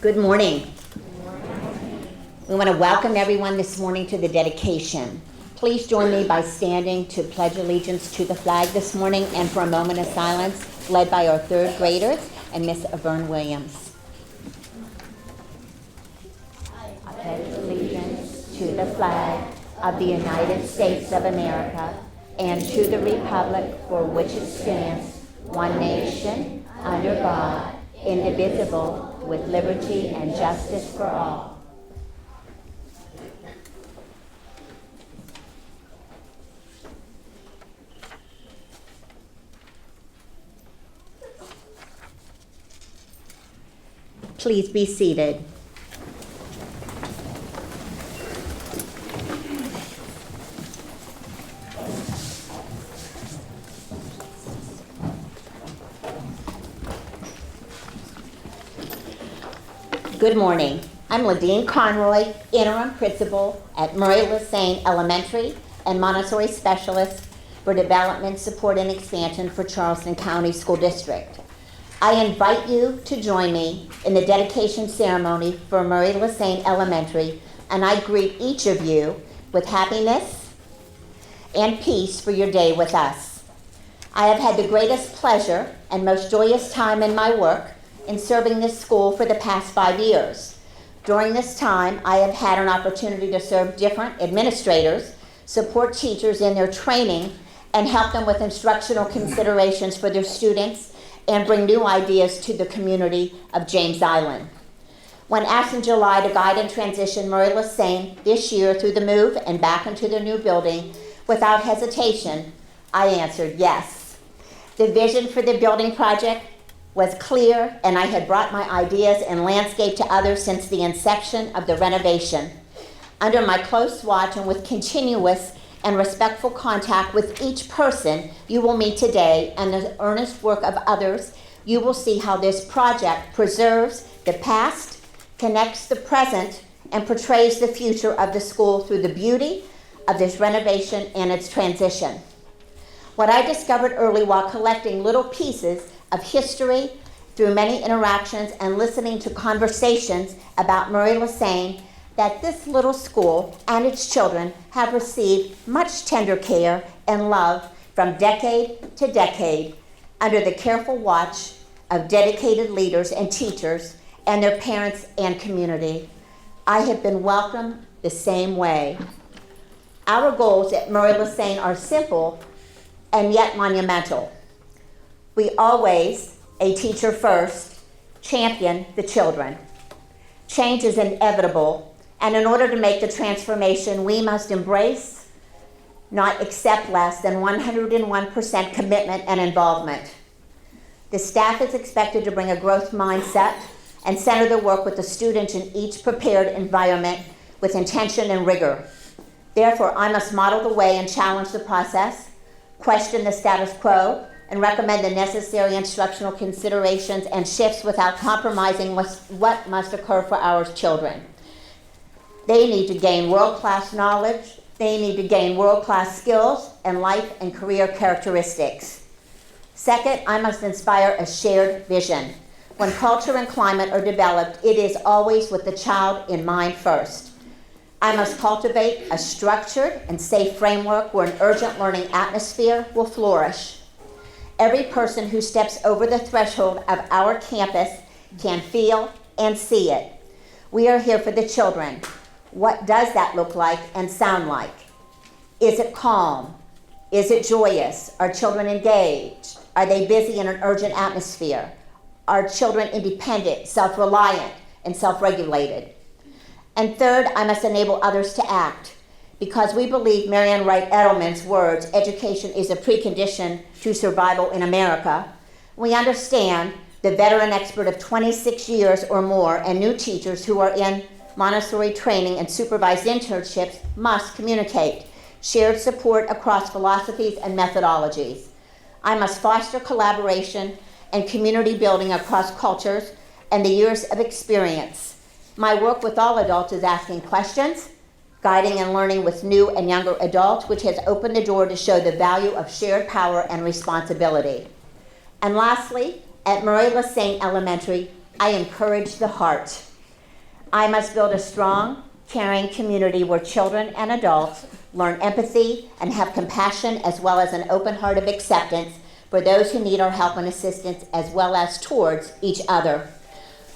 Good morning. We want to welcome everyone this morning to the dedication. Please join me by standing to pledge allegiance to the flag this morning and for a moment of silence led by our third graders and Miss Avern Williams. I pledge allegiance to the flag of the United States of America and to the republic for which it stands, one nation, under God, indivisible, with liberty and justice for all. Please be seated. Good morning. I'm LaSaine Conroy, Interim Principal at LaSaine Elementary and Montessori Specialist for Development, Support, and Expansion for Charleston County School District. I invite you to join me in the dedication ceremony for LaSaine Elementary, and I greet each of you with happiness and peace for your day with us. I have had the greatest pleasure and most joyous time in my work in serving this school for the past 5 years. During this time, I have had an opportunity to serve different administrators, support teachers in their training, and help them with instructional considerations for their students and bring new ideas to the community of James Island. When asked in July to guide and transition LaSaine this year through the move and back into their new building, without hesitation, I answered yes. The vision for the building project was clear, and I had brought my ideas and landscape to others since the inception of the renovation. Under my close watch and with continuous and respectful contact with each person you will meet today and the earnest work of others, you will see how this project preserves the past, connects the present, and portrays the future of the school through the beauty of this renovation and its transition. What I discovered early while collecting little pieces of history through many interactions and listening to conversations about LaSaine, that this little school and its children have received much tender care and love from decade to decade under the careful watch of dedicated leaders and teachers and their parents and community. I have been welcomed the same way. Our goals at LaSaine are simple and yet monumental. We always, a teacher first, champion the children. Change is inevitable, and in order to make the transformation, we must embrace not accept less than 101% commitment and involvement. The staff is expected to bring a growth mindset and center their work with the students in each prepared environment with intention and rigor. Therefore, I must model the way and challenge the process, question the status quo, and recommend the necessary instructional considerations and shifts without compromising what must occur for our children. They need to gain world-class knowledge, they need to gain world-class skills and life and career characteristics. Second, I must inspire a shared vision. When culture and climate are developed, it is always with the child in mind first. I must cultivate a structured and safe framework where an urgent learning atmosphere will flourish. Every person who steps over the threshold of our campus can feel and see it. We are here for the children. What does that look like and sound like? Is it calm? Is it joyous? Are children engaged? Are they busy in an urgent atmosphere? Are children independent, self-reliant, and self-regulated? And third, I must enable others to act. Because we believe Marian Wright Edelman's words, education is a precondition to survival in America, we understand the veteran expert of 26 years or more and new teachers who are in Montessori training and supervised internships must communicate, shared support across philosophies and methodologies. I must foster collaboration and community building across cultures and the years of experience. My work with all adults is asking questions, guiding and learning with new and younger adults, which has opened the door to show the value of shared power and responsibility. And lastly, at LaSaine Elementary, I encourage the heart. I must build a strong, caring community where children and adults learn empathy and have compassion, as well as an open heart of acceptance for those who need our help and assistance, as well as towards each other.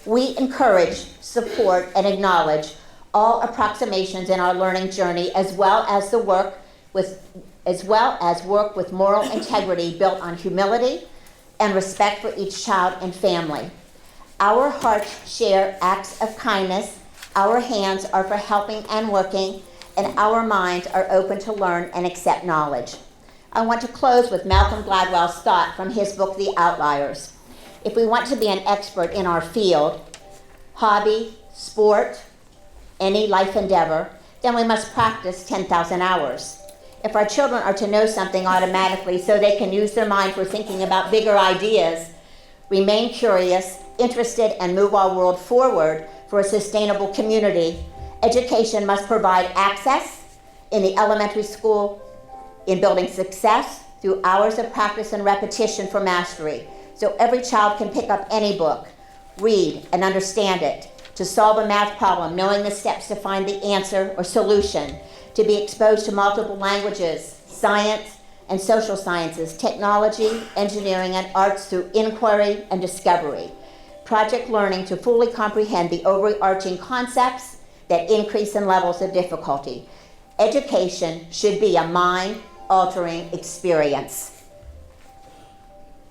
We encourage, support, and acknowledge all approximations in our learning journey, as well as work with moral integrity built on humility and respect for each child and family. Our hearts share acts of kindness, our hands are for helping and working, and our minds are open to learn and accept knowledge. I want to close with Malcolm Gladwell's thought from his book, The Outliers. If we want to be an expert in our field, hobby, sport, any life endeavor, then we must practice 10,000 hours. If our children are to know something automatically so they can use their mind for thinking about bigger ideas, remain curious, interested, and move our world forward for a sustainable community, education must provide access in the elementary school in building success through hours of practice and repetition for mastery, so every child can pick up any book, read, and understand it, to solve a math problem, knowing the steps to find the answer or solution, to be exposed to multiple languages, science, and social sciences, technology, engineering, and arts through inquiry and discovery. Project learning to fully comprehend the overarching concepts that increase in levels of difficulty. Education should be a mind-altering experience.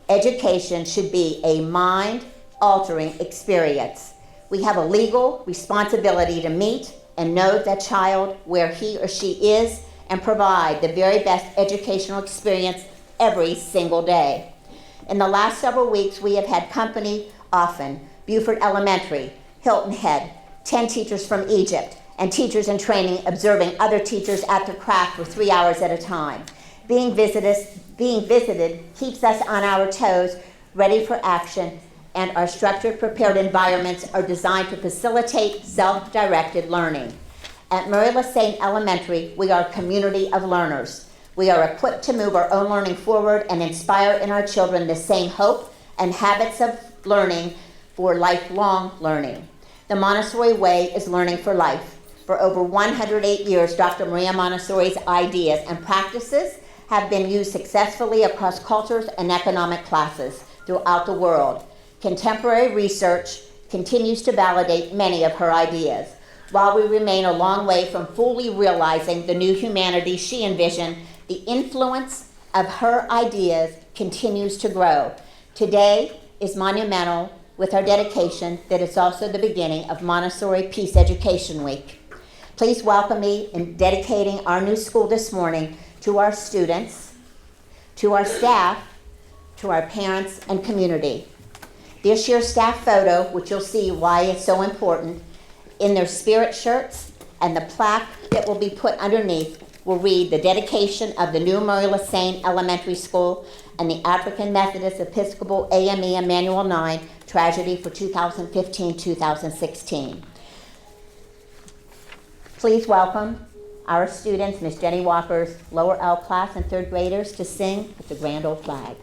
Education should be a mind-altering experience. We have a legal responsibility to meet and know that child where he or she is and provide the very best educational experience every single day. In the last several weeks, we have had company often, Beaufort Elementary, Hilton Head, 10 teachers from Egypt, and teachers in training observing other teachers at their craft for 3 hours at a time. Being visited keeps us on our toes, ready for action, and our structured, prepared environments are designed to facilitate self-directed learning. At LaSaine Elementary, we are a community of learners. We are equipped to move our own learning forward and inspire in our children the same hope and habits of learning for lifelong learning. The Montessori way is learning for life. For over 108 years, Dr. Maria Montessori's ideas and practices have been used successfully across cultures and economic classes throughout the world. Contemporary research continues to validate many of her ideas. While we remain a long way from fully realizing the new humanity she envisioned, the influence of her ideas continues to grow. Today is monumental with our dedication that it's also the beginning of Montessori Peace Education Week. Please welcome me in dedicating our new school this morning to our students, to our staff, to our parents and community. This year's staff photo, which you'll see why it's so important, in their spirit shirts and the plaque that will be put underneath will read the dedication of the new LaSaine Elementary School and the African Methodist Episcopal AME Emmanuel 9 tragedy for 2015-2016. Please welcome our students, Miss Jenny Walker's lower L class and third graders, to sing with the Grand Old Flag.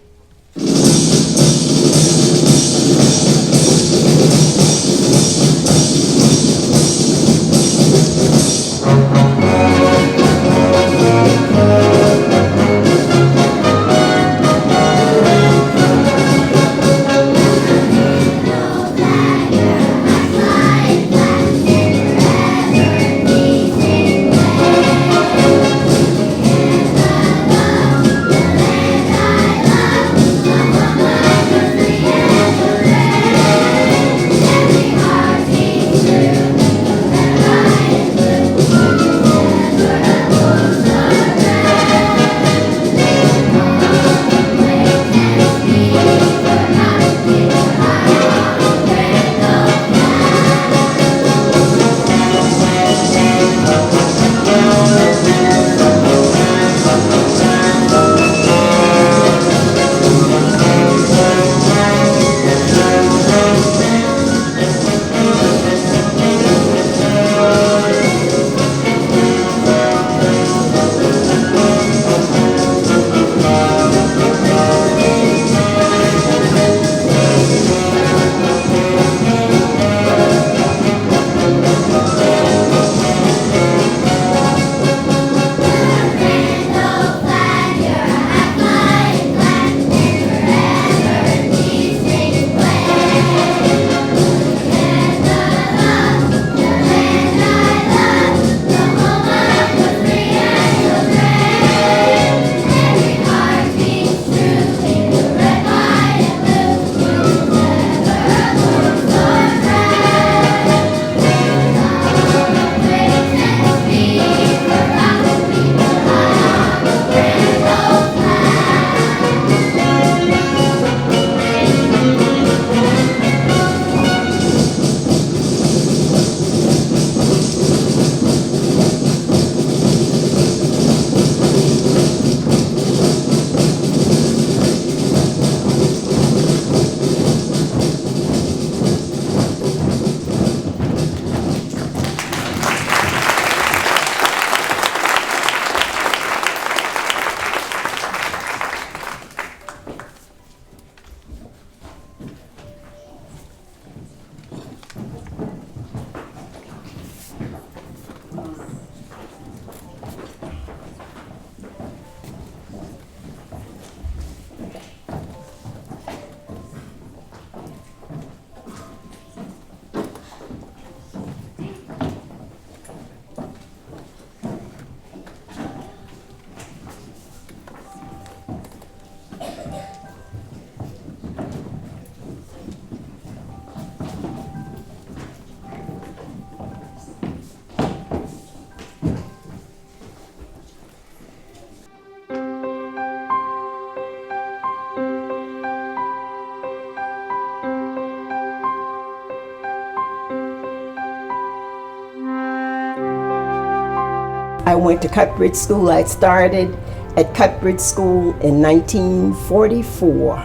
I went to Cuthbert School. I started at Cuthbert School in 1944.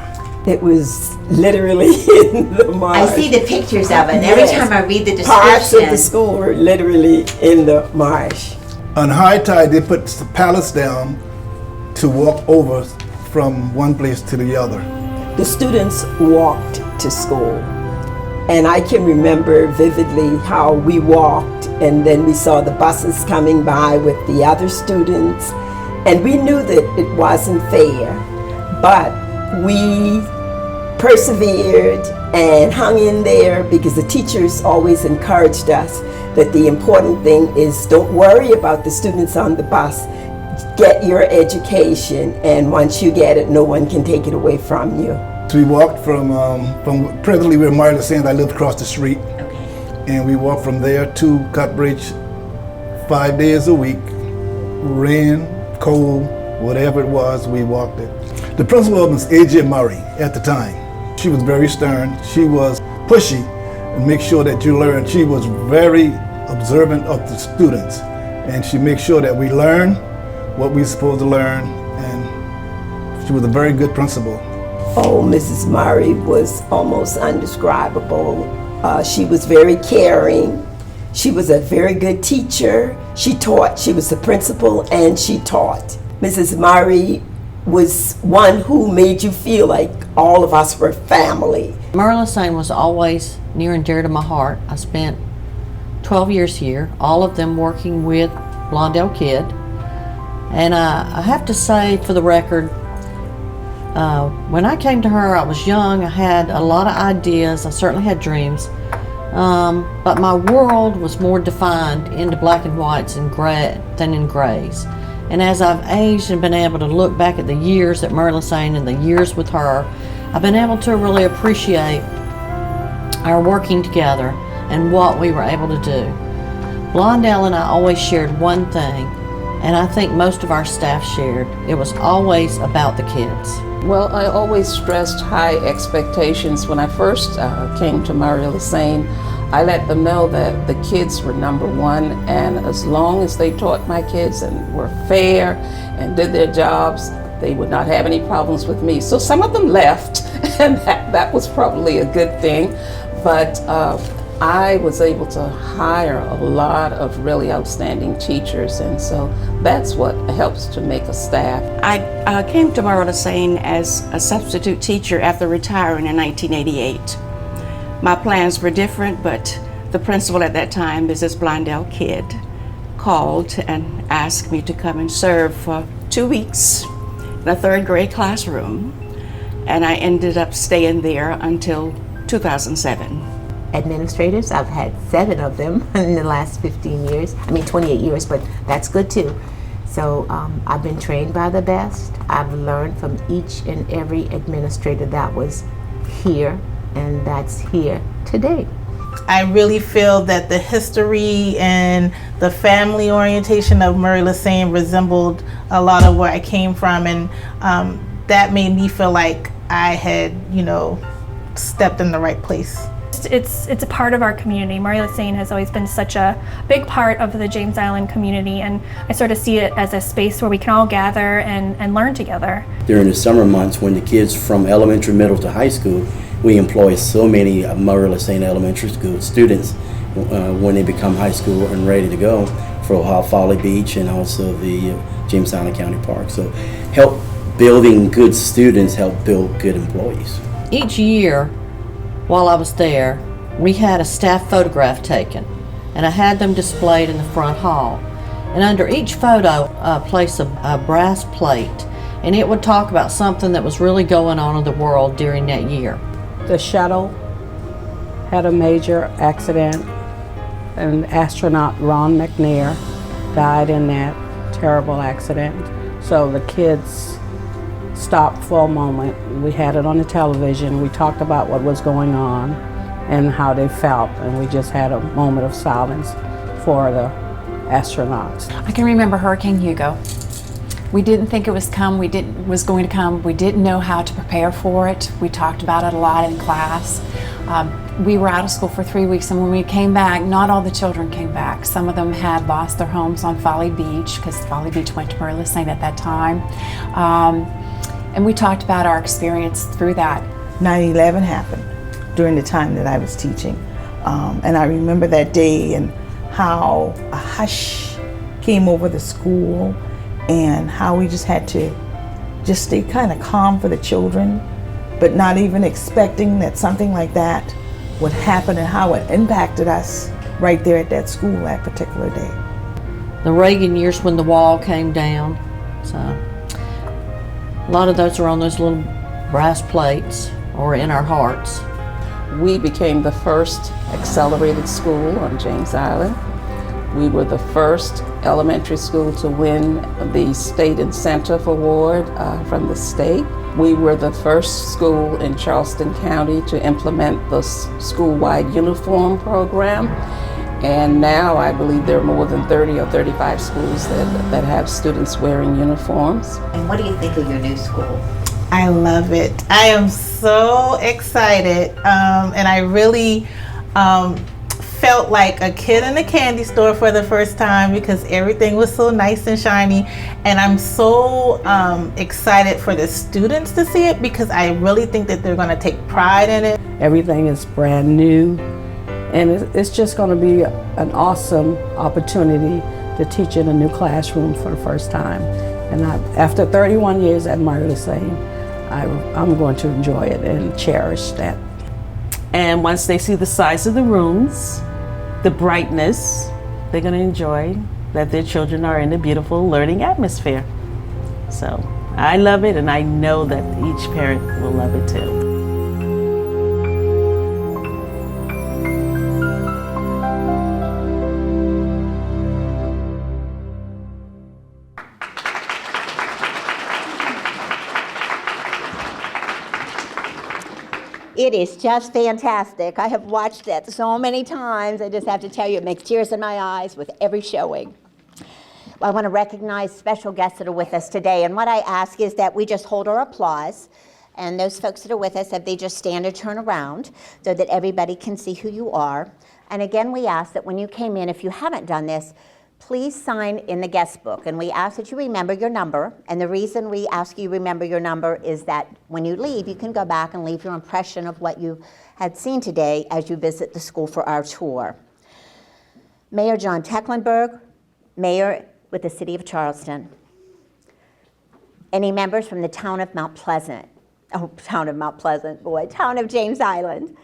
It was literally in the marsh. I see the pictures of it. Every time I read the description. Parts of the school were literally in the marsh. On high tide, they put the pallets down to walk over from one place to the other. The students walked to school. And I can remember vividly how we walked, and then we saw the buses coming by with the other students, and we knew that it wasn't fair, but we persevered and hung in there because the teachers always encouraged us that the important thing is don't worry about the students on the bus, get your education, and once you get it, no one can take it away from you. So we walked from presently we're in LaSaine. I lived across the street. Okay. And we walked from there to Cuthbridge 5 days a week, rain, cold, whatever it was, we walked it. The principal was A.J. Murray at the time. She was very stern. She was pushy and make sure that you learn. She was very observant of the students, and she makes sure that we learn what we're supposed to learn, and she was a very good principal. Oh, Mrs. Murray was almost indescribable. She was very caring. She was a very good teacher. She taught. She was the principal and she taught. Mrs. Murray was one who made you feel like all of us were family. LaSaine was always near and dear to my heart. I spent 12 years here, all of them working with Blondell Kid. And I have to say, for the record, when I came to her, I was young. I had a lot of ideas. I certainly had dreams. But my world was more defined into black and whites and gray than in grays. And as I've aged and been able to look back at the years at LaSaine and the years with her, I've been able to really appreciate our working together and what we were able to do. Blondell and I always shared one thing, and I think most of our staff shared. It was always about the kids. Well, I always stressed high expectations. When I first came to LaSaine, I let them know that the kids were number one, and as long as they taught my kids and were fair and did their jobs, they would not have any problems with me. So some of them left, and that was probably a good thing, but I was able to hire a lot of really outstanding teachers, and so that's what helps to make a staff. I came to LaSaine as a substitute teacher after retiring in 1988. My plans were different, but the principal at that time, Mrs. Blondell Kidd, called and asked me to come and serve for 2 weeks in a third grade classroom, and I ended up staying there until 2007. Administrators, I've had 7 of them in the last 15 years. 28 years, but that's good too. So I've been trained by the best. I've learned from each and every administrator that was here and that's here today. I really feel that the history and the family orientation of LaSaine resembled a lot of where I came from, and that made me feel like I had, stepped in the right place. It's a part of our community. LaSaine has always been such a big part of the James Island community, and I sort of see it as a space where we can all gather and learn together. During the summer months, when the kids from elementary, middle to high school, we employ so many LaSaine elementary school students when they become high school and ready to go for Folly Beach and also the James Island County Park. So help building good students, help build good employees. Each year, while I was there, we had a staff photograph taken, and I had them displayed in the front hall. And under each photo, placed a brass plate, and it would talk about something that was really going on in the world during that year. The shuttle had a major accident, and astronaut Ron McNair died in that terrible accident. So the kids stopped for a moment. We had it on the television. We talked about what was going on and how they felt, and we just had a moment of silence for the astronauts. I can remember Hurricane Hugo. We didn't think it was going to come. We didn't know how to prepare for it. We talked about it a lot in class. We were out of school for 3 weeks, and when we came back, not all the children came back. Some of them had lost their homes on Folly Beach, because Folly Beach went to LaSaine at that time. And we talked about our experience through that. 9/11 happened during the time that I was teaching. And I remember that day and how a hush came over the school, and how we just had to just stay kind of calm for the children, but not even expecting that something like that would happen, and how it impacted us right there at that school that particular day. The Reagan years when the wall came down, so a lot of those are on those little brass plates or in our hearts. We became the first accelerated school on James Island. We were the first elementary school to win the State Incentive Award from the state. We were the first school in Charleston County to implement the school-wide uniform program. And now I believe there are more than 30 or 35 schools that have students wearing uniforms. And what do you think of your new school? I love it. I am so excited, and I really felt like a kid in a candy store for the first time because everything was so nice and shiny. And I'm so excited for the students to see it because I really think that they're going to take pride in it. Everything is brand new, and it's just going to be an awesome opportunity to teach in a new classroom for the first time. And after 31 years at Murray LaSaine, I'm going to enjoy it and cherish that. And once they see the size of the rooms, the brightness, they're going to enjoy that their children are in a beautiful learning atmosphere. So I love it, and I know that each parent will love it too. It is just fantastic. I have watched it so many times. I just have to tell you, it makes tears in my eyes with every showing. Well, I want to recognize special guests that are with us today. And what I ask is that we just hold our applause. And those folks that are with us, if they just stand or turn around so that everybody can see who you are. And again, we ask that when you came in, if you haven't done this, please sign in the guest book. And we ask that you remember your number. And the reason we ask you remember your number is that when you leave, you can go back and leave your impression of what you had seen today as you visit the school for our tour. Mayor John Tecklenburg, Mayor with the City of Charleston. Any members from the town of Mount Pleasant? Oh, town of Mount Pleasant, boy, town of James Island.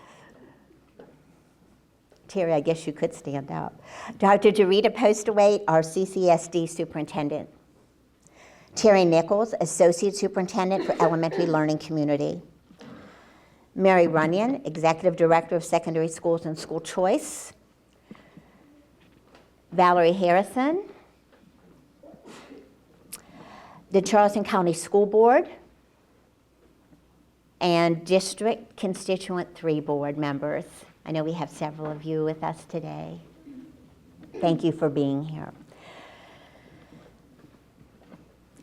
Terry, I guess you could stand up. Dr. Dorita Postaway, our CCSD superintendent. Terry Nichols, Associate Superintendent for Elementary Learning Community. Mary Runyon, Executive Director of Secondary Schools and School Choice. Valerie Harrison, the Charleston County School Board, and District Constituent 3 board members. I know we have several of you with us today. Thank you for being here.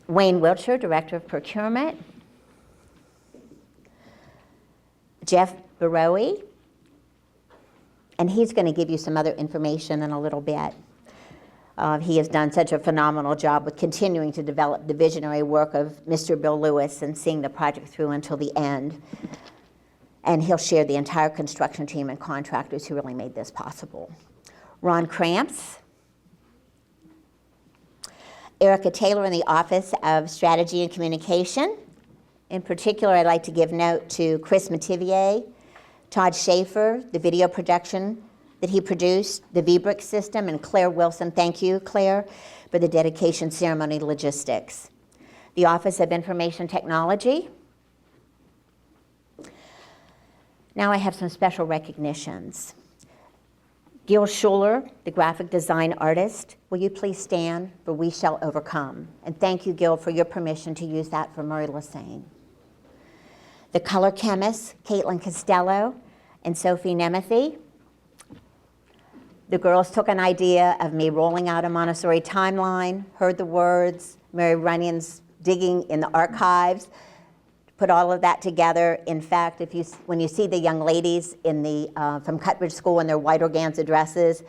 Wayne Wiltshire, Director of Procurement. Jeff Barowie, and he's going to give you some other information in a little bit. He has done such a phenomenal job with continuing to develop the visionary work of Mr. Bill Lewis and seeing the project through until the end. And he'll share the entire construction team and contractors who really made this possible. Ron Cramps. Erica Taylor in the Office of Strategy and Communication. In particular, I'd like to give note to Chris Mativier, Todd Schaefer, the video production that he produced, the VBRIC system, and Claire Wilson. Thank you, Claire, for the dedication ceremony logistics. The Office of Information Technology. Now I have some special recognitions. Gil Schuler, the graphic design artist. Will you please stand for We Shall Overcome? And thank you, Gil, for your permission to use that for Murray LaSaine. The color chemists, Caitlin Costello and Sophie Nemethy. The girls took an idea of me rolling out a Montessori timeline, heard the words, Mary Runyon's digging in the archives, put all of that together. In fact, when you see the young ladies in from Cutbridge School in their white organza dresses,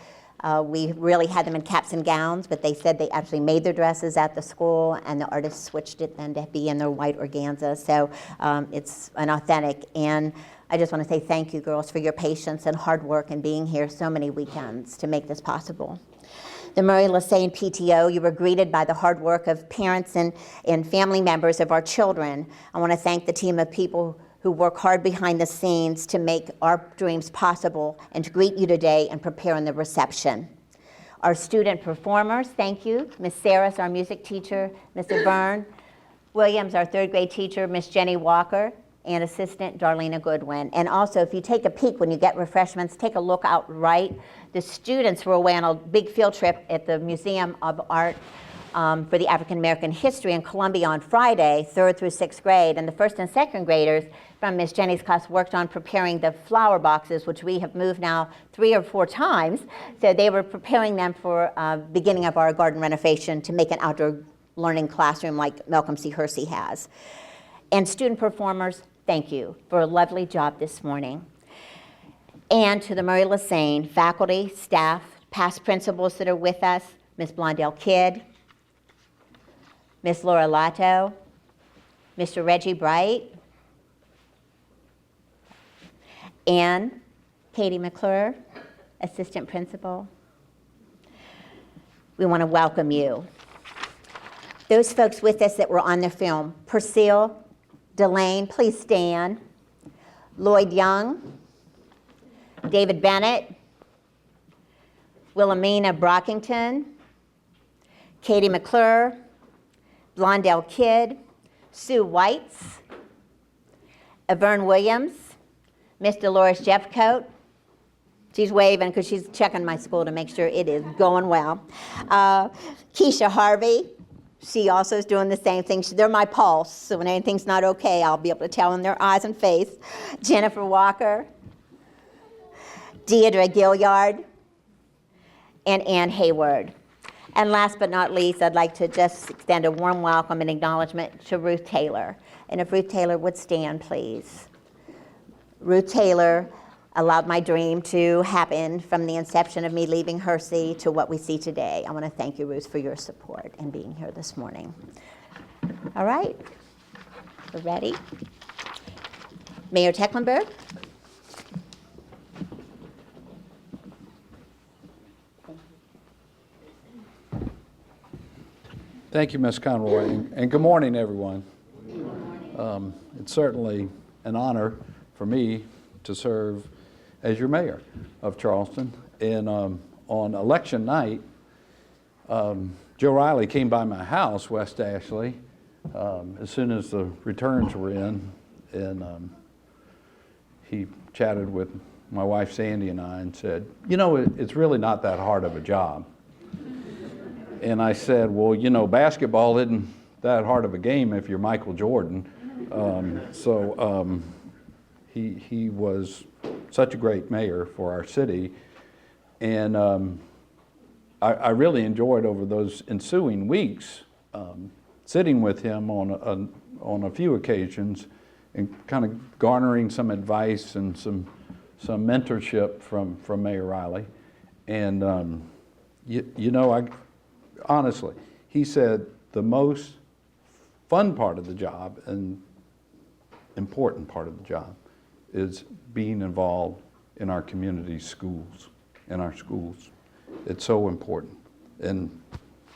we really had them in caps and gowns, but they said they actually made their dresses at the school, and the artists switched it then to be in their white organza. So it's an authentic. And I just want to say thank you, girls, for your patience and hard work and being here so many weekends to make this possible. The Murray LaSaine PTO, you were greeted by the hard work of parents and family members of our children. I want to thank the team of people who work hard behind the scenes to make our dreams possible and to greet you today and prepare in the reception. Our student performers, thank you. Miss Sarah's our music teacher, Mr. Byrne Williams, our third grade teacher, Miss Jenny Walker, and assistant Darlena Goodwin. And also, if you take a peek when you get refreshments, take a look out right. The students were away on a big field trip at the Museum of Art for the African American history in Columbia on Friday, 3rd through 6th grade, and the 1st and 2nd graders from Miss Jenny's class worked on preparing the flower boxes, which we have moved now 3 or 4 times. So they were preparing them for beginning of our garden renovation to make an outdoor learning classroom like Malcolm C. Hersey has. And student performers, thank you for a lovely job this morning. And to the Murray LaSaine faculty, staff, past principals that are with us, Ms. Blondell Kidd, Ms. Laura Lato, Mr. Reggie Bright, and Katie McClure, assistant principal. We want to welcome you. Those folks with us that were on the film, Persil, Delane, please stand, Lloyd Young, David Bennett, Wilhelmina Brockington, Katie McClure, Blondell Kidd, Sue Whites, Avern Williams, Miss Dolores Jeffcoat. She's waving because she's checking my school to make sure it is going well. Keisha Harvey, she also is doing the same thing. They're my pulse, so when anything's not okay, I'll be able to tell in their eyes and face. Jennifer Walker, Deidre Gilliard, and Ann Hayward. And last but not least, I'd like to just extend a warm welcome and acknowledgement to Ruth Taylor. And if Ruth Taylor would stand, please. Ruth Taylor allowed my dream to happen from the inception of me leaving Hersey to what we see today. I want to thank you, Ruth, for your support and being here this morning. All right, we're ready. Mayor Tecklenburg. Thank you, Ms. Conroy, and good morning, everyone. It's certainly an honor for me to serve as your mayor of Charleston. And on election night, Joe Riley came by my house, West Ashley, as soon as the returns were in, and he chatted with my wife Sandy and I and said, you know, it's really not that hard of a job. And I said, well, you know, basketball isn't that hard of a game if you're Michael Jordan. He was such a great mayor for our city. And I really enjoyed over those ensuing weeks sitting with him on a few occasions and kind of garnering some advice and some mentorship from Mayor Riley. And you know, honestly, he said the most fun part of the job and important part of the job is being involved in our community schools, in our schools. It's so important. And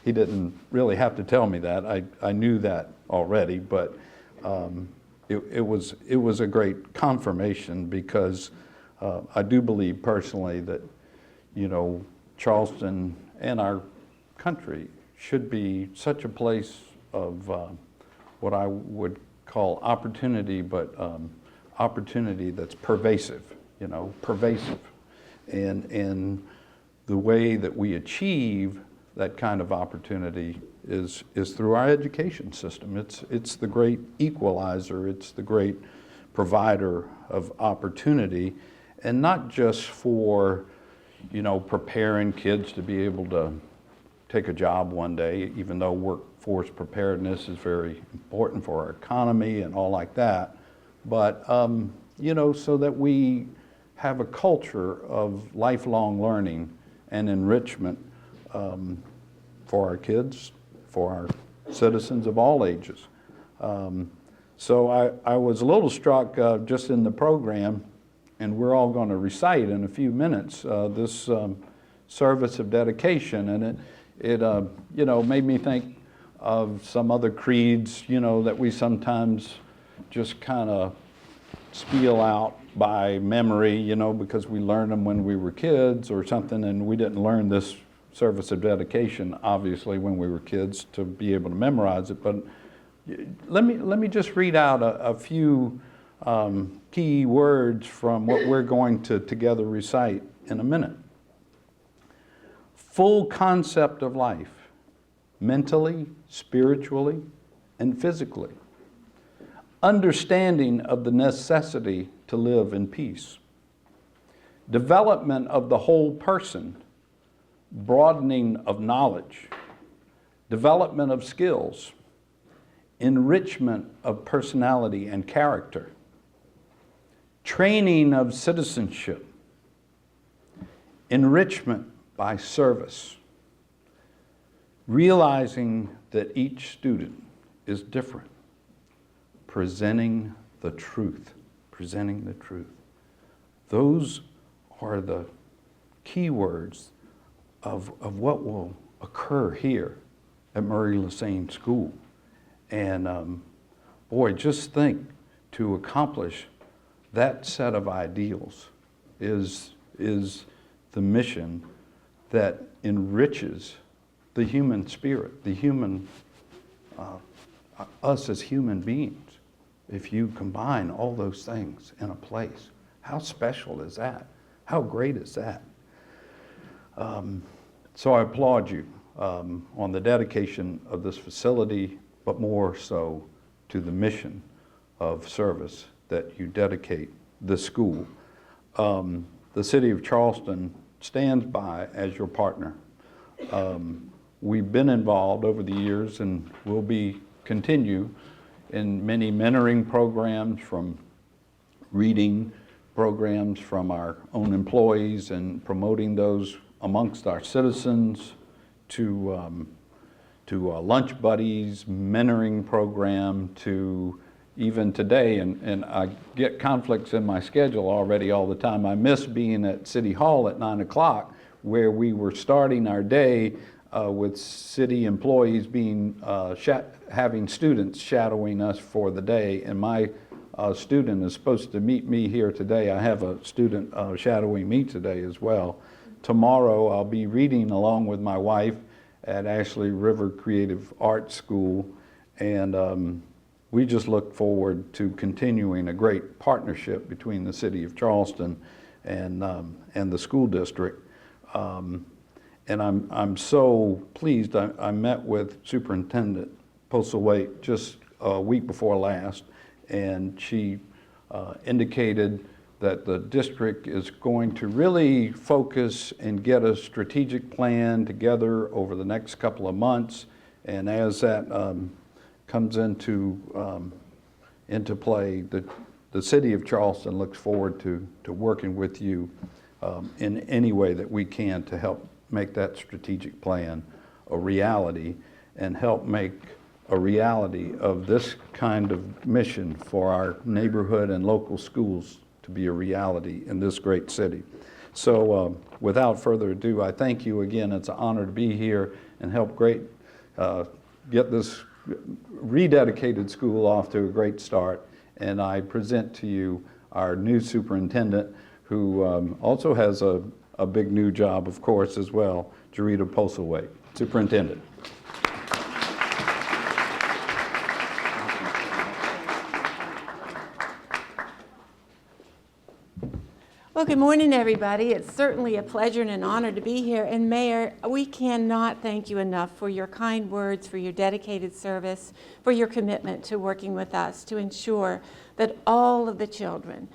he didn't really have to tell me that. I knew that already, but it was a great confirmation because I do believe personally that, you know, Charleston and our country should be such a place of what I would call opportunity, but opportunity that's pervasive, you know, pervasive. And the way that we achieve that kind of opportunity is through our education system. It's the great equalizer, it's the great provider of opportunity, and not just for, you know, preparing kids to be able to take a job one day, even though workforce preparedness is very important for our economy and all like that. But, you know, so that we have a culture of lifelong learning and enrichment for our kids, for our citizens of all ages. So I was a little struck just in the program, and we're all going to recite in a few minutes this service of dedication, and it you know, made me think of some other creeds, you know, that we sometimes just kind of spiel out by memory, you know, because we learned them when we were kids or something, and we didn't learn this service of dedication, obviously, when we were kids to be able to memorize it. But let me just read out a few key words from what we're going to together recite in a minute. Full concept of life, mentally, spiritually, and physically. Understanding of the necessity to live in peace. Development of the whole person, broadening of knowledge, development of skills, enrichment of personality and character, training of citizenship, enrichment by service, realizing that each student is different, presenting the truth, presenting the truth. Those are the key words of what will occur here at Murray LaSaine School. And boy, just think, to accomplish that set of ideals is the mission that enriches the human spirit, the human, us as human beings. If you combine all those things in a place, how special is that? How great is that? So I applaud you on the dedication of this facility, but more so to the mission of service that you dedicate this school. The City of Charleston stands by as your partner. We've been involved over the years and will continue in many mentoring programs, from reading programs from our own employees and promoting those amongst our citizens, to lunch buddies, mentoring program, to even today, and I get conflicts in my schedule already all the time. I miss being at City Hall at 9 o'clock, where we were starting our day with city employees having students shadowing us for the day, and my student is supposed to meet me here today. I have a student shadowing me today as well. Tomorrow I'll be reading along with my wife at Ashley River Creative Arts School, and we just look forward to continuing a great partnership between the City of Charleston and the school district. And I'm so pleased. I met with Superintendent Postlewaite just a week before last, and she indicated that the district is going to really focus and get a strategic plan together over the next couple of months. And as that comes into play, the City of Charleston looks forward to working with you in any way that we can to help make that strategic plan a reality, and help make a reality of this kind of mission for our neighborhood and local schools to be a reality in this great city. So without further ado, I thank you again. It's an honor to be here and help get this rededicated school off to a great start. And I present to you our new superintendent, who also has a big new job, of course, as well, Jarita Postlewaite, Superintendent. Well, good morning, everybody. It's certainly a pleasure and an honor to be here. And Mayor, we cannot thank you enough for your kind words, for your dedicated service, for your commitment to working with us to ensure that all of the children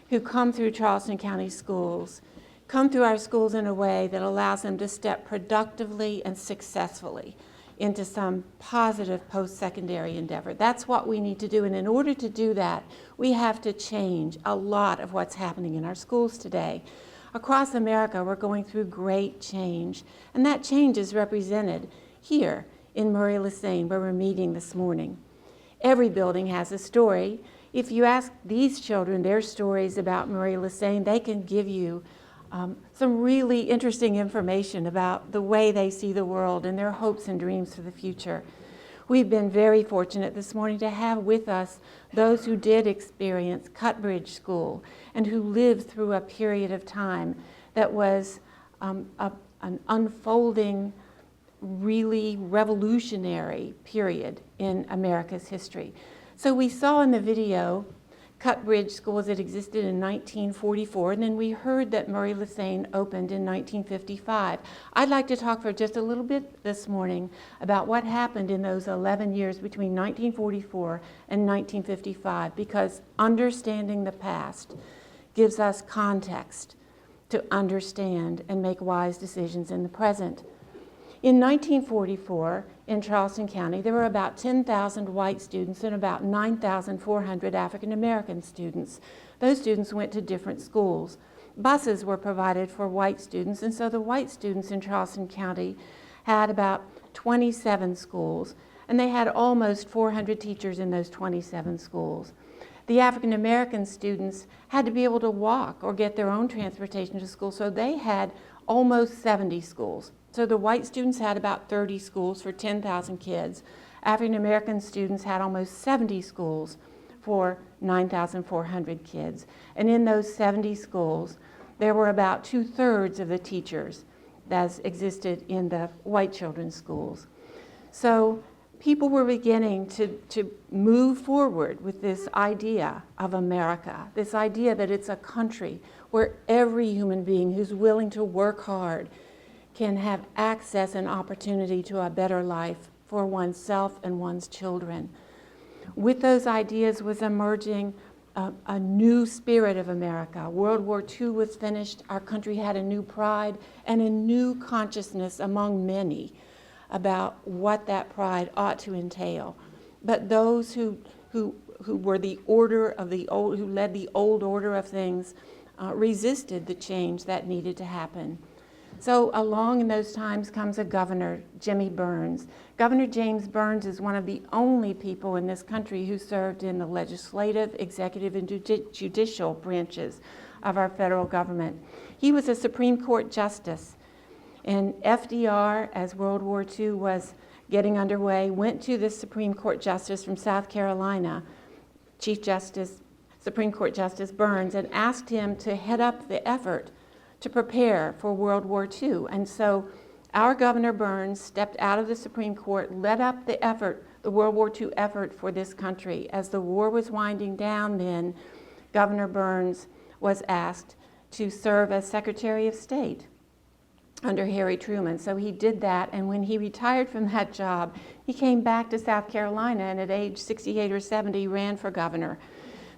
who come through Charleston County Schools come through our schools in a way that allows them to step productively and successfully into some positive post-secondary endeavor. That's what we need to do, and in order to do that, we have to change a lot of what's happening in our schools today. Across America, we're going through great change, and that change is represented here in Murray LaSaine, where we're meeting this morning. Every building has a story. If you ask these children their stories about Murray LaSaine, they can give you some really interesting information about the way they see the world and their hopes and dreams for the future. We've been very fortunate this morning to have with us those who did experience Cutbridge School and who lived through a period of time that was an unfolding, really revolutionary period in America's history. So we saw in the video Cut Bridge schools that existed in 1944, and then we heard that Murray LaSaine opened in 1955. I'd like to talk for just a little bit this morning about what happened in those 11 years between 1944 and 1955, because understanding the past gives us context to understand and make wise decisions in the present. In 1944, in Charleston County, there were about 10,000 white students and about 9,400 African American students. Those students went to different schools. Buses were provided for white students, and so the white students in Charleston County had about 27 schools, and they had almost 400 teachers in those 27 schools. The African American students had to be able to walk or get their own transportation to school, so they had almost 70 schools. So the white students had about 30 schools for 10,000 kids. African American students had almost 70 schools for 9,400 kids. And in those 70 schools, there were about 2/3 of the teachers that existed in the white children's schools. So people were beginning to move forward with this idea of America, this idea that it's a country where every human being who's willing to work hard can have access and opportunity to a better life for oneself and one's children. With those ideas was emerging a new spirit of America. World War II was finished. Our country had a new pride and a new consciousness among many about what that pride ought to entail. But those who were the order of the old, who led the old order of things, resisted the change that needed to happen. So along in those times comes a governor, Jimmy Burns. Governor James Burns is one of the only people in this country who served in the legislative, executive, and judicial branches of our federal government. He was a Supreme Court justice. And FDR, as World War II was getting underway, went to the Supreme Court justice from South Carolina, Chief Justice, Supreme Court Justice Burns, and asked him to head up the effort to prepare for World War II. And so our Governor Burns stepped out of the Supreme Court, led up the effort, the World War II effort for this country. As the war was winding down then, Governor Burns was asked to serve as Secretary of State under Harry Truman. So he did that, and when he retired from that job, he came back to South Carolina, and at age 68 or 70, ran for governor.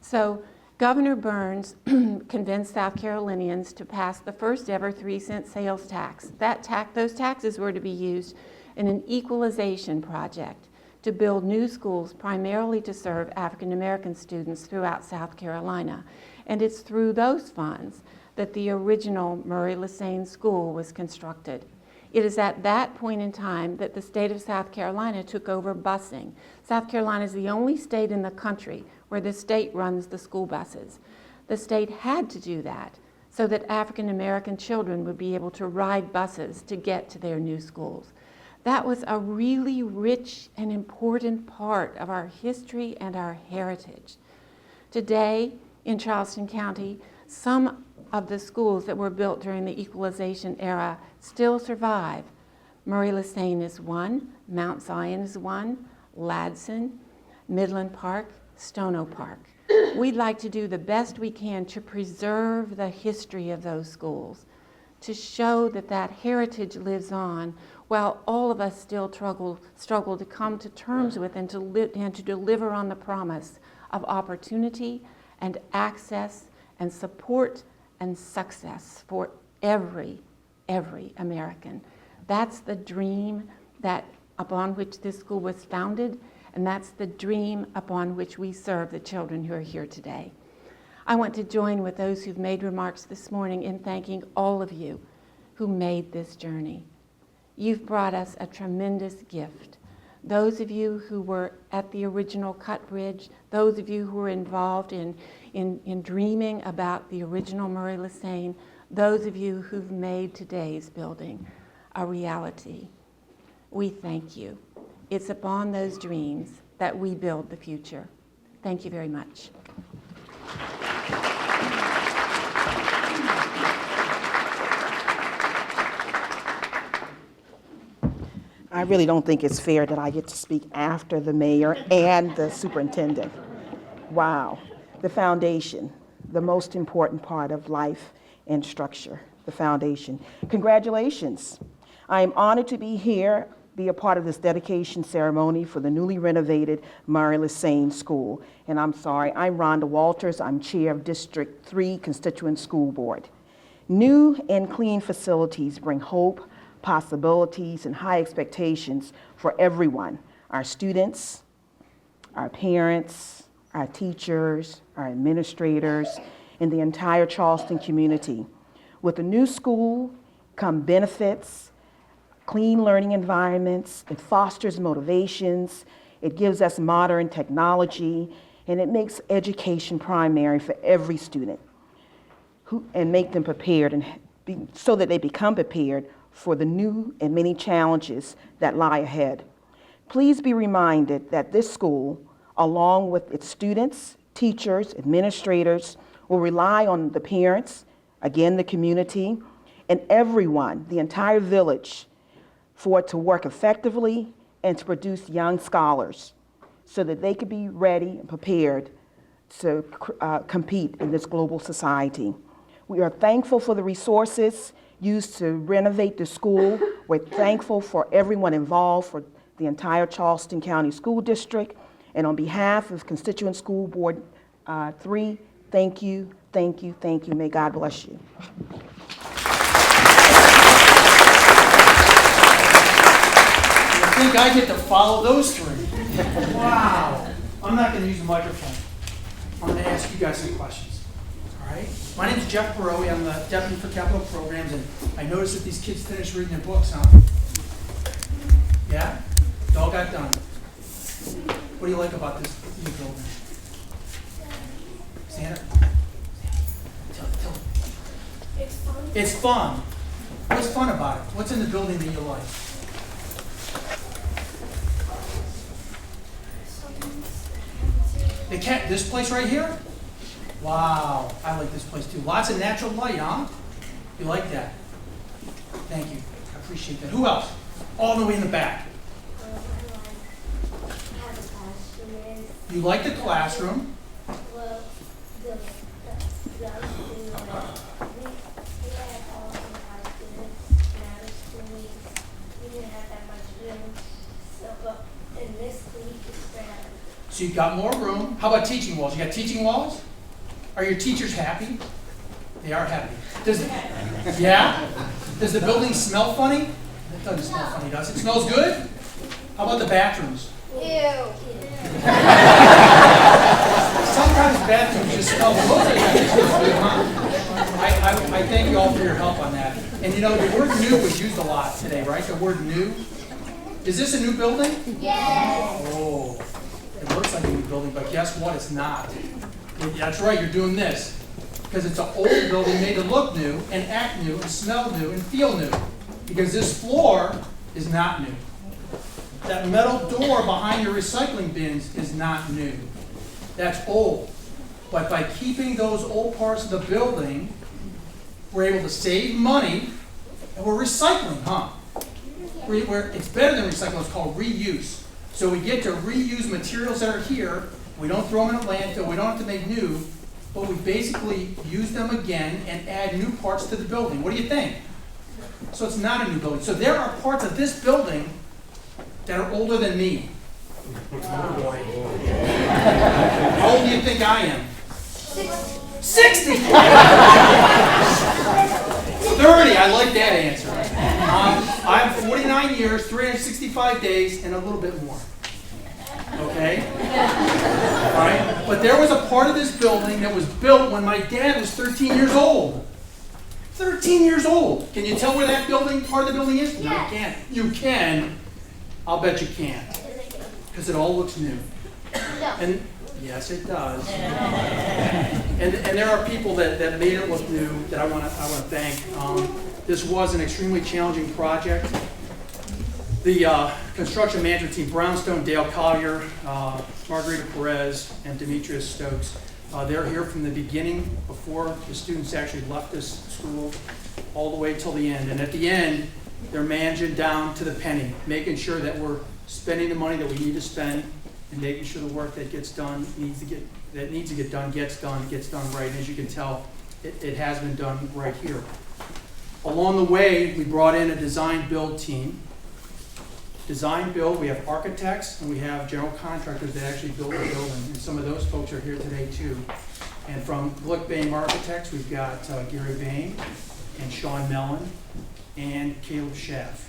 So Governor Burns convinced South Carolinians to pass the first ever 3-cent sales tax. Those taxes were to be used in an equalization project to build new schools primarily to serve African American students throughout South Carolina. And it's through those funds that the original Murray LaSaine School was constructed. It is at that point in time that the state of South Carolina took over busing. South Carolina is the only state in the country where the state runs the school buses. The state had to do that so that African American children would be able to ride buses to get to their new schools. That was a really rich and important part of our history and our heritage. Today, in Charleston County, some of the schools that were built during the equalization era still survive. Murray LaSaine is one, Mount Zion is one, Ladson, Midland Park, Stono Park. We'd like to do the best we can to preserve the history of those schools, to show that that heritage lives on while all of us still struggle to come to terms with and to deliver on the promise of opportunity and access and support and success for every American. That's the dream upon which this school was founded, and that's the dream upon which we serve the children who are here today. I want to join with those who've made remarks this morning in thanking all of you who made this journey. You've brought us a tremendous gift. Those of you who were at the original Cut Bridge, those of you who were involved in dreaming about the original Murray LaSaine, those of you who've made today's building a reality, we thank you. It's upon those dreams that we build the future. Thank you very much. I really don't think it's fair that I get to speak after the mayor and the superintendent. Wow. The foundation, the most important part of life and structure, the foundation. Congratulations. I am honored to be here, be a part of this dedication ceremony for the newly renovated Murray LaSaine School. And I'm Rhonda Walters. I'm chair of District 3 Constituent School Board. New and clean facilities bring hope, possibilities, and high expectations for everyone, our students, our parents, our teachers, our administrators, and the entire Charleston community. With the new school come benefits, clean learning environments, it fosters motivations, it gives us modern technology, and it makes education primary for every student, and make them prepared so that they become prepared for the new and many challenges that lie ahead. Please be reminded that this school, along with its students, teachers, administrators, will rely on the parents, again, the community, and everyone, the entire village, for it to work effectively and to produce young scholars so that they could be ready and prepared to compete in this global society. We are thankful for the resources used to renovate the school. We're thankful for everyone involved, for the entire Charleston County School District. And on behalf of Constituent School Board 3, thank you, thank you, thank you. May God bless you. I think I get to follow those three. Wow. I'm not going to use the microphone. I'm going to ask you guys some questions. All right? My name is Jeff Barowie. I'm the Deputy for Capital Programs, and I noticed that these kids finished reading their books, huh? Yeah? It all got done. What do you like about this new building? Stand up. Tell me. It's fun. It's fun. What's fun about it? What's in the building that you like? This place right here? Wow, I like this place too. Lots of natural light, huh? You like that? Thank you. I appreciate that. Who else? All the way in the back. You like the classroom? Well, the other thing, we had all of our students, and out of 2 weeks, we didn't have that much room. So, but in this week, it's better. So you've got more room. How about teaching walls? You got teaching walls? Are your teachers happy? They are happy. Yeah? Does the building smell funny? It doesn't smell funny, does it? It smells good? How about the bathrooms? Ew. Sometimes bathrooms just smell good. I thank you all for your help on that. And you know, the word new was used a lot today, right? The word new. Is this a new building? Yes. Oh, it looks like a new building, but guess what? It's not. That's right, you're doing this. Because it's an old building made to look new and act new and smell new and feel new. Because this floor is not new. That metal door behind your recycling bins is not new. That's old. But by keeping those old parts of the building, we're able to save money, and we're recycling, huh? It's better than recycling, it's called reuse. So we get to reuse materials that are here. We don't throw them in a landfill, we don't have to make new, but we basically use them again and add new parts to the building. What do you think? So it's not a new building. So there are parts of this building that are older than me. Oh boy. How old do you think I am? 60! 30, I like that answer. I'm 49 years, 365 days, and a little bit more. Okay? All right? But there was a part of this building that was built when my dad was 13 years old. 13 years old. Can you tell where that building, part of the building is? No, you can't. You can. I'll bet you can't. Because it all looks new. And yes, it does. And there are people that made it look new that I want to thank. This was an extremely challenging project. The construction management team, Brownstone, Dale Collier, Margarita Perez, and Demetrius Stokes, they're here from the beginning, before the students actually left this school, all the way till the end. And at the end, they're managing down to the penny, making sure that we're spending the money that we need to spend, and making sure the work that gets done needs to get that needs to get done gets done right. And as you can tell, it has been done right here. Along the way, we brought in a design build team. Design build, we have architects and we have general contractors that actually build the building. And some of those folks are here today too. And from Glick Boehm Architects, we've got Gary Boehm and Sean Mellon and Caleb Schaff.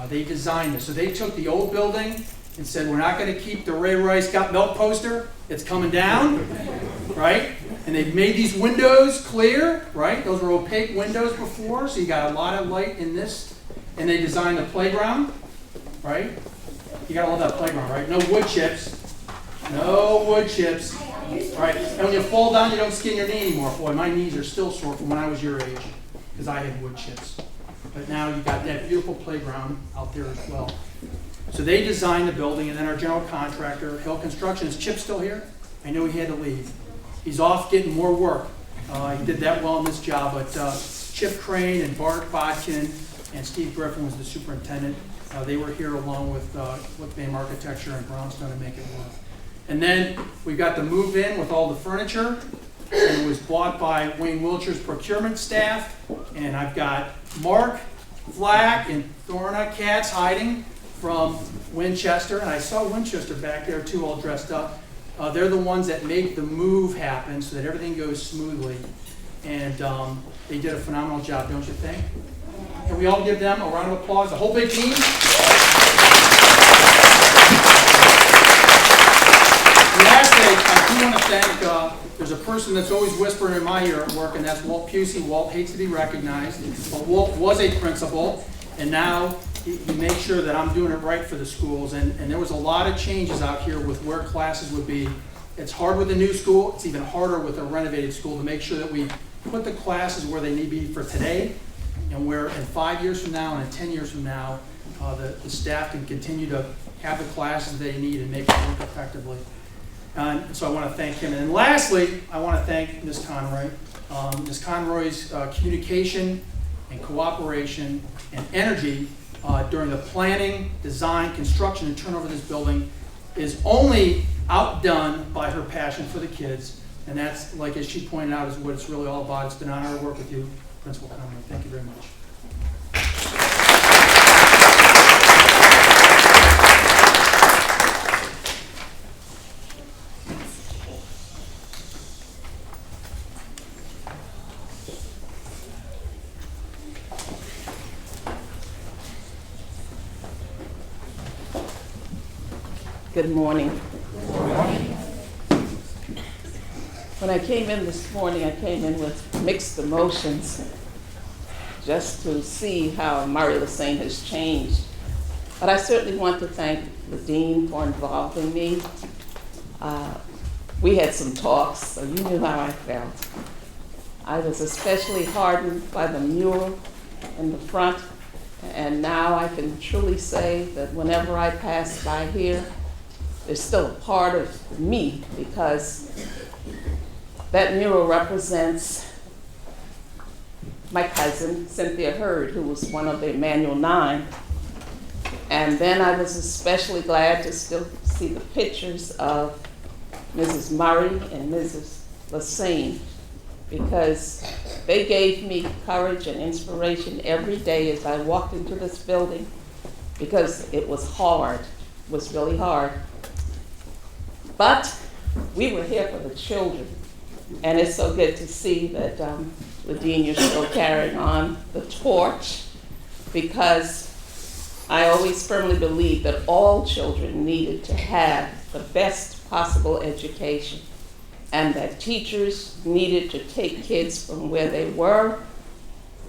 They designed this. So they took the old building and said, we're not going to keep the Ray Rice Got Milk poster. It's coming down, right? And they've made these windows clear, right? Those were opaque windows before, so you got a lot of light in this. And they designed the playground, right? You got to love that playground, right? No wood chips. No wood chips. Right? And when you fall down, you don't skin your knee anymore. Boy, my knees are still sore from when I was your age because I had wood chips. But now you got that beautiful playground out there as well. So they designed the building, and then our general contractor, Hill Construction, is Chip still here? I know he had to leave. He's off getting more work. He did that well in this job, but Chip Crane and Bart Bodkin and Steve Griffin was the superintendent. They were here along with Glick Boehm Architecture and Brownstone to make it work. And then we got the move-in with all the furniture, and it was bought by Wayne Wiltshire's procurement staff. And I've got Mark Flack and Thorna Katz hiding from Winchester, and I saw Winchester back there too, all dressed up. They're the ones that make the move happen so that everything goes smoothly. And they did a phenomenal job, don't you think? Can we all give them a round of applause, the whole big team? Lastly, I do want to thank, there's a person that's always whispering in my ear at work, and that's Walt Pusey. Walt hates to be recognized, but Walt was a principal, and now he makes sure that I'm doing it right for the schools. And there was a lot of changes out here with where classes would be. It's hard with the new school. It's even harder with a renovated school to make sure that we put the classes where they need to be for today, and where in 5 years from now and in 10 years from now, the staff can continue to have the classes they need and make it work effectively. And so I want to thank him. And then lastly, I want to thank Ms. Conroy. Ms. Conroy's communication and cooperation and energy during the planning, design, construction, and turnover of this building is only outdone by her passion for the kids. And that's, like as she pointed out, is what it's really all about. It's been an honor to work with you, Principal Conroy. Thank you very much. Good morning. When I came in this morning, I came in with mixed emotions just to see how Murray LaSaine has changed. But I certainly want to thank the dean for involving me. We had some talks, so you knew how I felt. I was especially hardened by the mural in the front, and now I can truly say that whenever I pass by here, there's still a part of me, because that mural represents my cousin, Cynthia Hurd, who was one of the Emanuel 9. And then I was especially glad to still see the pictures of Mrs. Murray and Mrs. LaSaine, because they gave me courage and inspiration every day as I walked into this building, because it was hard, it was really hard. But we were here for the children, and it's so good to see that, LaDean, you're still carrying on the torch, because I always firmly believed that all children needed to have the best possible education, and that teachers needed to take kids from where they were,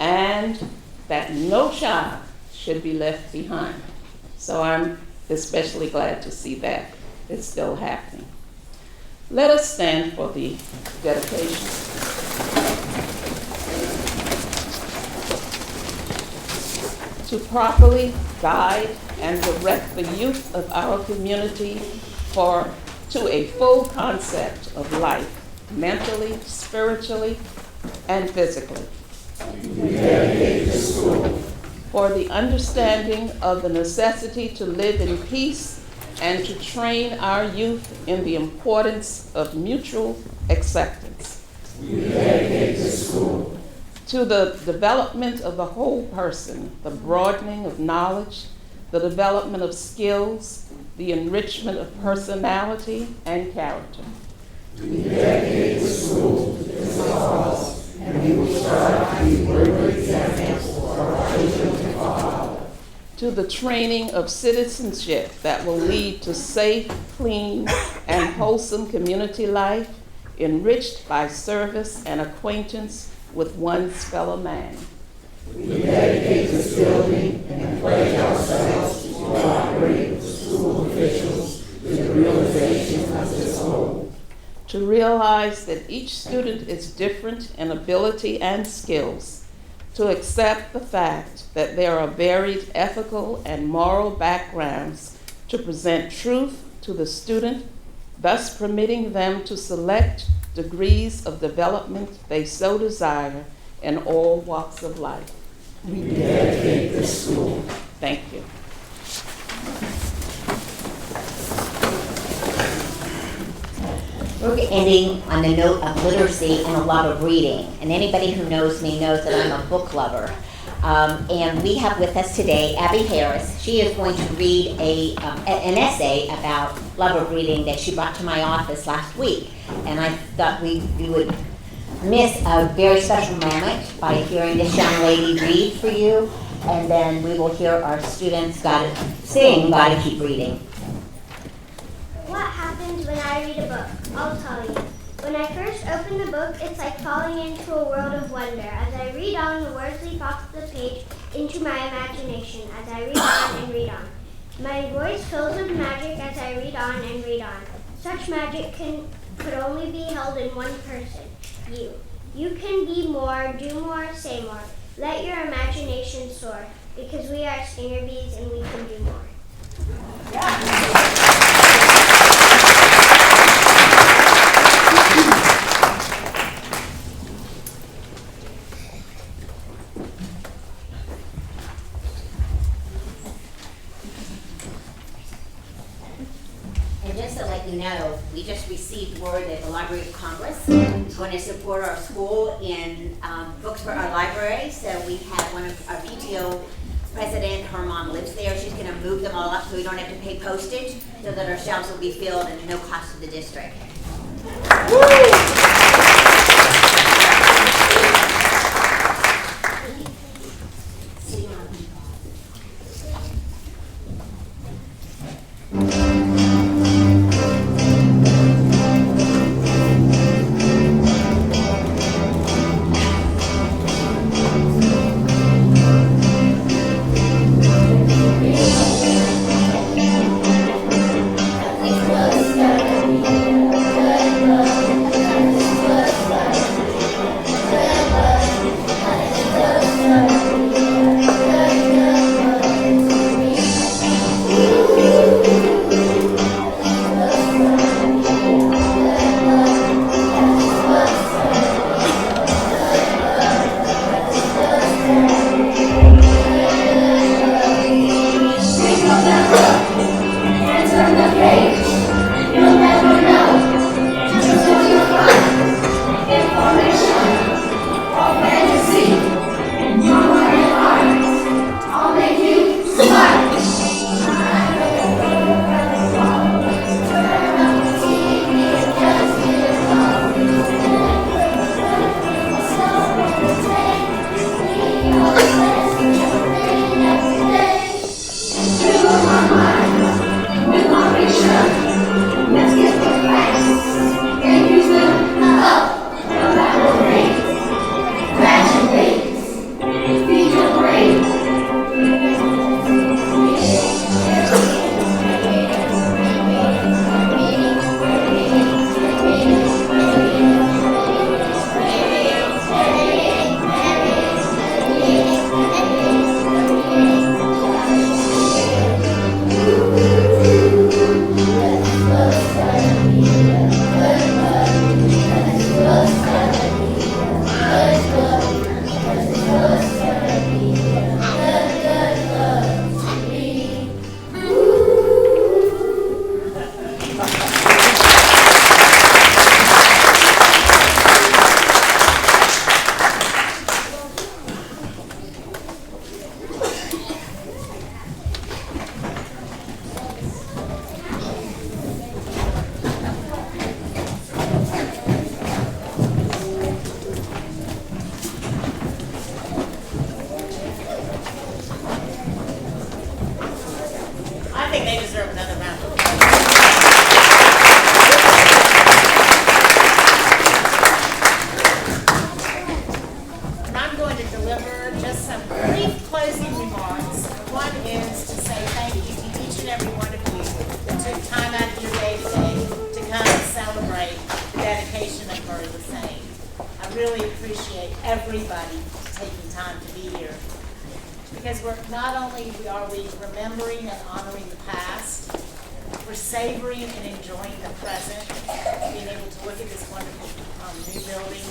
and that no child should be left behind. So I'm especially glad to see that it's still happening. Let us stand for the dedication. To properly guide and direct the youth of our community to a full concept of life, mentally, spiritually, and physically. We dedicate this school for the understanding of the necessity to live in peace and to train our youth in the importance of mutual acceptance. We dedicate this school to the development of the whole person, the broadening of knowledge, the development of skills, the enrichment of personality and character. We dedicate this school to this cause, and we will strive to be worthy examples for our children to follow. To the training of citizenship that will lead to safe, clean, and wholesome community life, enriched by service and acquaintance with one's fellow man. We dedicate this building and pledge ourselves to cooperate with school officials in the realization of this goal. To realize that each student is different in ability and skills. To accept the fact that there are varied ethical and moral backgrounds to present truth to the student, thus permitting them to select degrees of development they so desire in all walks of life. We dedicate this school. Thank you. We're ending on a note of literacy and a love of reading. And anybody who knows me knows that I'm a book lover. And we have with us today Abby Harris. She is going to read an essay about love of reading that she brought to my office last week. And I thought we would miss a very special moment by hearing this young lady read for you. And then we will hear our students sing Gotta Keep Reading. What happens when I read a book? I'll tell you. When I first open the book, it's like falling into a world of wonder. As I read on, the words leap off the page into my imagination as I read on and read on. My voice fills with magic as I read on and read on. Such magic could only be held in one person, you. You can be more, do more, say more. Let your imagination soar, because we are singer bees and we can do more. Just to let you know, we just received word that the Library of Congress is going to support our school in books for our library. So we have one of our PTO president, her mom lives there. She's going to move them all up so we don't have to pay postage, so that our shelves will be filled and no cost to the district. I really appreciate everybody taking time to be here, because we're not only are we remembering and honoring the past, we're savoring and enjoying the present, being able to look at this wonderful new building,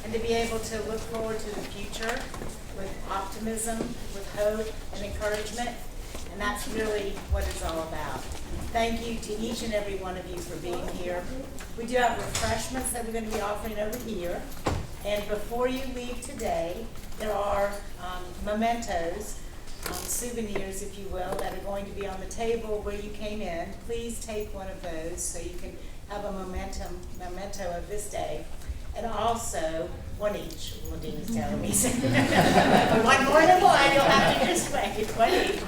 and to be able to look forward to the future with optimism, with hope and encouragement. And that's really what it's all about. Thank you to each and every one of you for being here. We do have refreshments that we're going to be offering over here. And before you leave today, there are mementos, souvenirs, if you will, that are going to be on the table where you came in. Please take one of those so you can have a memento of this day. And also, one each, Ladine is telling me. One more than one, you'll have to just wait, one each.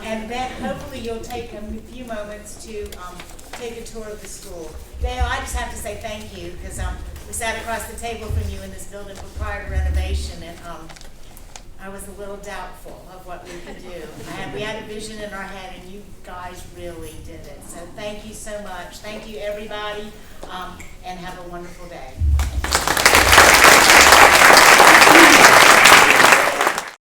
And then hopefully you'll take a few moments to take a tour of the school. Dale, I just have to say thank you, because we sat across the table from you in this building prior to renovation, and I was a little doubtful of what we could do. We had a vision in our head, and you guys really did it. So thank you so much. Thank you, everybody, and have a wonderful day.